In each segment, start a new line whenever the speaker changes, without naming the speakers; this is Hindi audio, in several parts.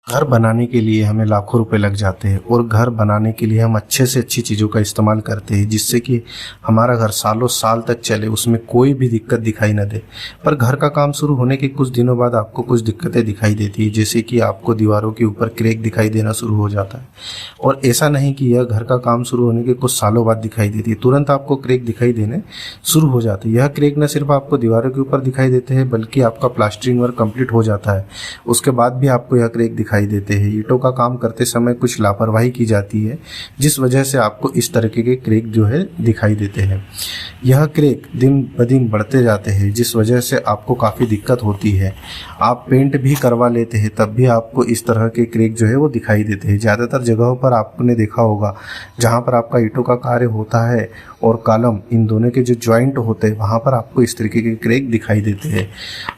घर बनाने के लिए हमें लाखों रुपए लग जाते हैं और घर बनाने के लिए हम अच्छे से अच्छी चीज़ों का इस्तेमाल करते हैं जिससे कि हमारा घर सालों साल तक चले, उसमें कोई भी दिक्कत दिखाई न दे। पर घर का काम शुरू होने के कुछ दिनों बाद आपको कुछ दिक्कतें दिखाई देती है, जैसे कि आपको दीवारों के ऊपर क्रैक दिखाई देना शुरू हो जाता है। और ऐसा नहीं कि यह घर का काम शुरू होने के कुछ सालों बाद दिखाई देती है, तुरंत आपको क्रैक दिखाई देने शुरू हो जाते हैं। यह क्रैक न सिर्फ आपको दीवारों के ऊपर दिखाई देते हैं बल्कि आपका प्लास्टरिंग वर्क कंप्लीट हो जाता है उसके बाद भी आपको यह क्रैक दिखाई देते हैं। ईंटों का काम करते समय कुछ लापरवाही की जाती है जिस वजह से आपको इस तरीके के क्रैक जो है दिखाई देते हैं। यह क्रैक दिन ब दिन बढ़ते जाते हैं जिस वजह से आपको काफ़ी दिक्कत होती है। आप पेंट भी करवा लेते हैं तब भी आपको इस तरह के क्रैक जो है वो दिखाई देते हैं। ज़्यादातर जगहों पर आपने देखा होगा जहाँ पर आपका ईंटों का कार्य होता है और कॉलम, इन दोनों के जो जॉइंट होते हैं वहाँ पर आपको इस तरीके के क्रैक दिखाई देते हैं।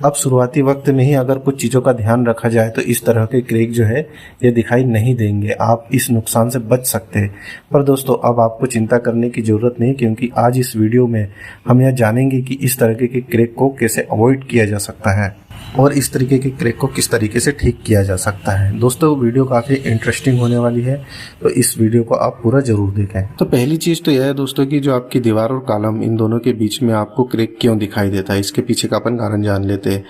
अब शुरुआती वक्त में ही अगर कुछ चीज़ों का ध्यान रखा जाए तो इस तरह के क्रैक जो है ये दिखाई नहीं देंगे, आप इस नुकसान से बच सकते हैं। पर दोस्तों अब आपको चिंता करने की ज़रूरत नहीं, क्योंकि आज इस वीडियो में हम यह जानेंगे कि इस तरीके के क्रैक को कैसे अवॉइड किया जा सकता है और इस तरीके के क्रैक को किस तरीके से ठीक किया जा सकता है। दोस्तों वीडियो काफ़ी इंटरेस्टिंग होने वाली है, तो इस वीडियो को आप पूरा जरूर देखें। तो पहली चीज़ तो यह है दोस्तों कि जो आपकी दीवार और कॉलम, इन दोनों के बीच में आपको क्रैक क्यों दिखाई देता है, इसके पीछे का अपन कारण जान लेते हैं।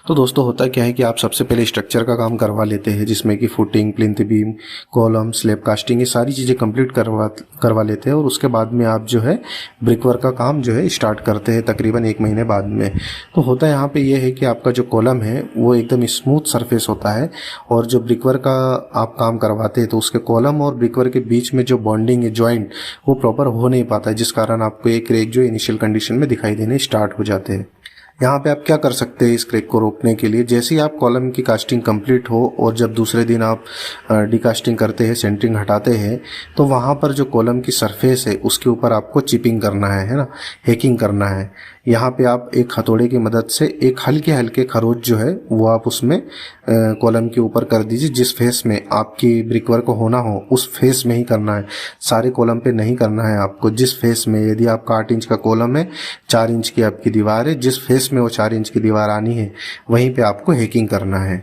तो दोस्तों होता क्या है कि आप सबसे पहले स्ट्रक्चर का काम करवा लेते हैं जिसमें कि footing, plinth beam, column, slab casting, ये सारी चीज़ें कंप्लीट करवा लेते हैं और उसके बाद में आप जो है ब्रिक वर्क का काम जो है स्टार्ट करते हैं तकरीबन 1 महीने बाद में। तो होता यहाँ पे ये है कि आपका जो कॉलम है वो एकदम स्मूथ सरफेस होता है और जो ब्रिकवर्क का आप काम करवाते हैं तो उसके कॉलम और ब्रिकवर्क के बीच में जो बॉन्डिंग है, जॉइंट, वो प्रॉपर हो नहीं पाता है, जिस कारण आपको एक क्रैक जो इनिशियल कंडीशन में दिखाई देने स्टार्ट हो जाते हैं। यहाँ पे आप क्या कर सकते हैं इस क्रैक को रोकने के लिए, जैसे ही आप कॉलम की कास्टिंग कंप्लीट हो और जब दूसरे दिन आप डिकास्टिंग करते हैं, सेंटरिंग हटाते हैं, तो वहाँ पर जो कॉलम की सरफेस है उसके ऊपर आपको चिपिंग करना है ना, हैकिंग करना है। यहाँ पे आप एक हथौड़े की मदद से एक हल्के हल्के खरोच जो है वो आप उसमें कॉलम के ऊपर कर दीजिए। जिस फेस में आपकी ब्रिकवर्क होना हो उस फेस में ही करना है, सारे कॉलम पे नहीं करना है आपको। जिस फेस में, यदि आपका 8 इंच का कॉलम है, 4 इंच की आपकी दीवार है, जिस फेस में वो 4 इंच की दीवार आनी है वहीं पे आपको हैकिंग करना है।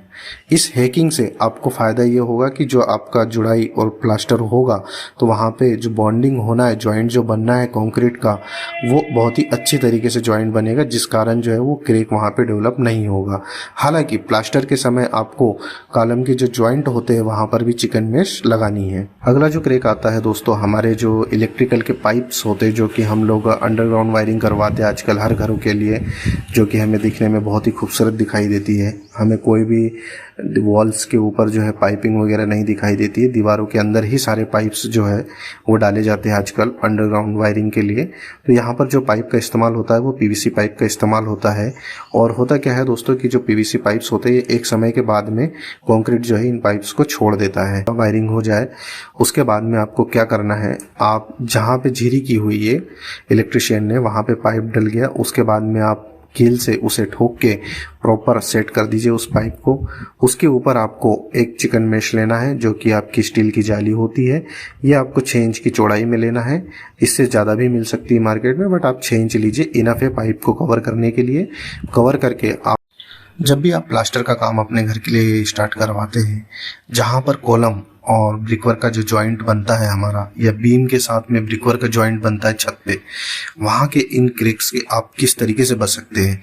इस हैकिंग से आपको फ़ायदा ये होगा कि जो आपका जुड़ाई और प्लास्टर होगा तो वहाँ पे जो बॉन्डिंग होना है, जॉइंट जो बनना है कंक्रीट का, वो बहुत ही अच्छी तरीके से जॉइंट बनेगा, जिस कारण जो है वो क्रैक वहाँ पे डेवलप नहीं होगा। हालांकि प्लास्टर के समय आपको कॉलम के जो जॉइंट होते हैं वहाँ पर भी चिकन मेश लगानी है। अगला जो क्रैक आता है दोस्तों, हमारे जो इलेक्ट्रिकल के पाइप्स होते हैं जो कि हम लोग अंडरग्राउंड वायरिंग करवाते हैं आजकल हर घरों के लिए, जो कि हमें दिखने में बहुत ही खूबसूरत दिखाई देती है। हमें कोई भी वॉल्स के ऊपर जो है पाइपिंग वगैरह नहीं दिखाई देती है, दीवारों के अंदर ही सारे पाइप्स जो है वो डाले जाते हैं आजकल अंडरग्राउंड वायरिंग के लिए। तो यहाँ पर जो पाइप का इस्तेमाल होता है वो पीवीसी पाइप का इस्तेमाल होता है। और होता क्या है दोस्तों कि जो पीवीसी पाइप्स होते हैं एक समय के बाद में कंक्रीट जो है इन पाइप्स को छोड़ देता है। वायरिंग हो जाए उसके बाद में आपको क्या करना है, आप जहाँ पे झिरी की हुई है इलेक्ट्रिशियन ने वहाँ पे पाइप डल गया, उसके बाद में आप कील से उसे ठोक के प्रॉपर सेट कर दीजिए उस पाइप को। उसके ऊपर आपको एक चिकन मेश लेना है जो कि आपकी स्टील की जाली होती है। ये आपको 6 इंच की चौड़ाई में लेना है, इससे ज़्यादा भी मिल सकती है मार्केट में, बट आप 6 इंच लीजिए, इनफ है पाइप को कवर करने के लिए। कवर करके आप जब भी आप प्लास्टर का काम अपने घर के लिए स्टार्ट करवाते हैं, जहाँ पर कॉलम और ब्रिकवर्क का जो जॉइंट बनता है हमारा, या बीम के साथ में ब्रिकवर्क का जॉइंट बनता है छत पे, वहाँ के इन क्रैक्स के आप किस तरीके से बच सकते हैं।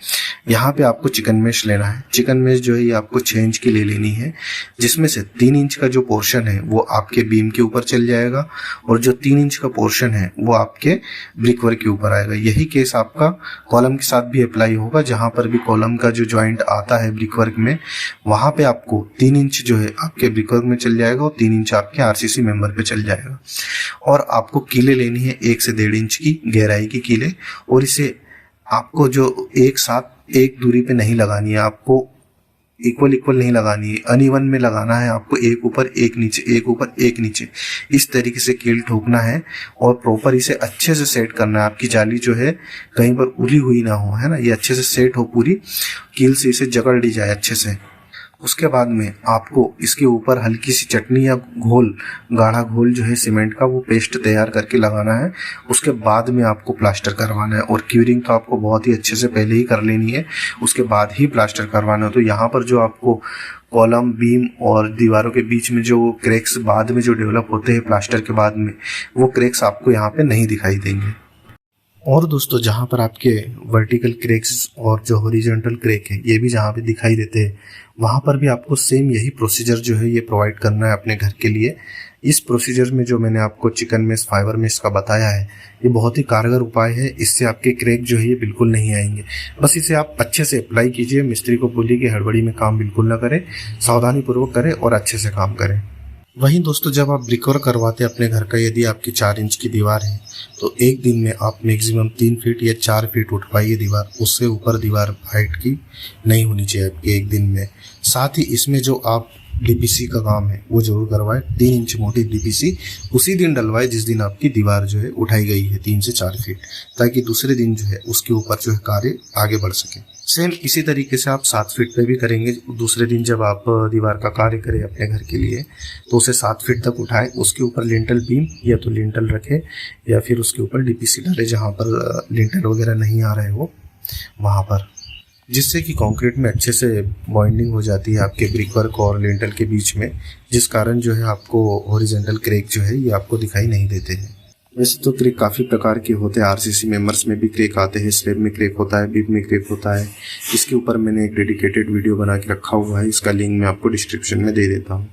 यहाँ पे आपको चिकन मेश लेना है। चिकन मेश जो है ये आपको 6 इंच की ले लेनी है, जिसमें से 3 इंच का जो पोर्शन है वो आपके बीम के ऊपर चल जाएगा और जो 3 इंच का पोर्शन है वो आपके ब्रिकवर्क के ऊपर आएगा। यही केस आपका कॉलम के साथ भी अप्लाई होगा। जहाँ पर भी कॉलम का जो जॉइंट आता है ब्रिकवर्क में, वहाँ पे आपको 3 इंच जो है आपके ब्रिकवर्क में चल जाएगा और 3 इंच आपके आरसीसी मेंबर पे चल जाएगा। और आपको कीले लेनी है 1 से 1.5 इंच की गहराई की कीले, और इसे आपको जो एक साथ एक दूरी पे नहीं लगानी है, आपको इक्वल नहीं लगानी है, अनइवन में लगाना है आपको, एक ऊपर एक नीचे, एक ऊपर एक नीचे, इस तरीके से कील ठोकना है और प्रॉपर इसे अच्छे से सेट करना है। आपकी जाली जो है कहीं पर उली हुई ना हो, है ना, ये अच्छे से सेट हो, पूरी कील से इसे जकड़ ली जाए अच्छे से। उसके बाद में आपको इसके ऊपर हल्की सी चटनी या घोल, गाढ़ा घोल जो है सीमेंट का, वो पेस्ट तैयार करके लगाना है। उसके बाद में आपको प्लास्टर करवाना है, और क्यूरिंग तो आपको बहुत ही अच्छे से पहले ही कर लेनी है, उसके बाद ही प्लास्टर करवाना है। तो यहाँ पर जो आपको कॉलम, बीम और दीवारों के बीच में जो क्रैक्स बाद में जो डेवलप होते हैं प्लास्टर के बाद में, वो क्रैक्स आपको यहाँ पे नहीं दिखाई देंगे। और दोस्तों, जहाँ पर आपके वर्टिकल क्रैक्स और जो हॉरिजॉन्टल क्रैक है ये भी जहाँ पे दिखाई देते हैं, वहाँ पर भी आपको सेम यही प्रोसीजर जो है ये प्रोवाइड करना है अपने घर के लिए। इस प्रोसीजर में जो मैंने आपको चिकन मेश, फाइबर मेश का बताया है, ये बहुत ही कारगर उपाय है। इससे आपके क्रैक जो है ये बिल्कुल नहीं आएंगे। बस इसे आप अच्छे से अप्लाई कीजिए। मिस्त्री को बोलिए कि हड़बड़ी में काम बिल्कुल ना करें, सावधानी पूर्वक करें और अच्छे से काम करें। वहीं दोस्तों, जब आप ब्रिकवर्क करवाते हैं अपने घर का, यदि आपकी 4 इंच की दीवार है तो एक दिन में आप मैक्सिमम 3 फीट या 4 फीट उठवाइए दीवार। उससे ऊपर दीवार हाइट की नहीं होनी चाहिए आपकी एक दिन में। साथ ही इसमें जो आप डीपीसी का काम है वो जरूर करवाएं। 3 इंच मोटी डीपीसी उसी दिन डलवाए जिस दिन आपकी दीवार जो है उठाई गई है 3 से 4 फीट, ताकि दूसरे दिन जो है उसके ऊपर जो है कार्य आगे बढ़ सके। सेम इसी तरीके से आप 7 फीट पे भी करेंगे। दूसरे दिन जब आप दीवार का कार्य करें अपने घर के लिए तो उसे 7 फीट तक उठाएं, उसके ऊपर लिंटल बीम या तो लिंटल रखें या फिर उसके ऊपर डीपीसी डालें जहाँ पर लिंटल वगैरह नहीं आ रहे हो वहाँ पर, जिससे कि कंक्रीट में अच्छे से बॉन्डिंग हो जाती है आपके ब्रिकवर्क और लिंटल के बीच में, जिस कारण जो है आपको हॉरिजॉन्टल क्रैक जो है ये आपको दिखाई नहीं देते हैं। वैसे तो क्रैक काफ़ी प्रकार के होते हैं। आरसीसी मेंबर्स में भी क्रैक आते हैं, स्लैब में क्रैक होता है, बीम में क्रैक होता है। इसके ऊपर मैंने एक डेडिकेटेड वीडियो बना के रखा हुआ है, इसका लिंक मैं आपको डिस्क्रिप्शन में दे देता हूँ।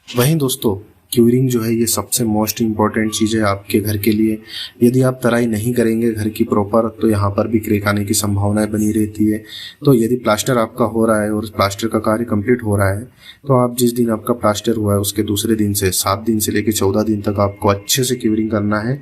वहीं दोस्तों, क्यूरिंग जो है ये सबसे मोस्ट इम्पॉर्टेंट चीज़ है आपके घर के लिए। यदि आप तराई नहीं करेंगे घर की प्रॉपर, तो यहाँ पर भी क्रैक आने की संभावनाएं बनी रहती है। तो यदि प्लास्टर आपका हो रहा है और प्लास्टर का कार्य कंप्लीट हो रहा है, तो आप जिस दिन आपका प्लास्टर हुआ है उसके दूसरे दिन से 7 दिन से लेकर 14 दिन तक आपको अच्छे से क्यूरिंग करना है।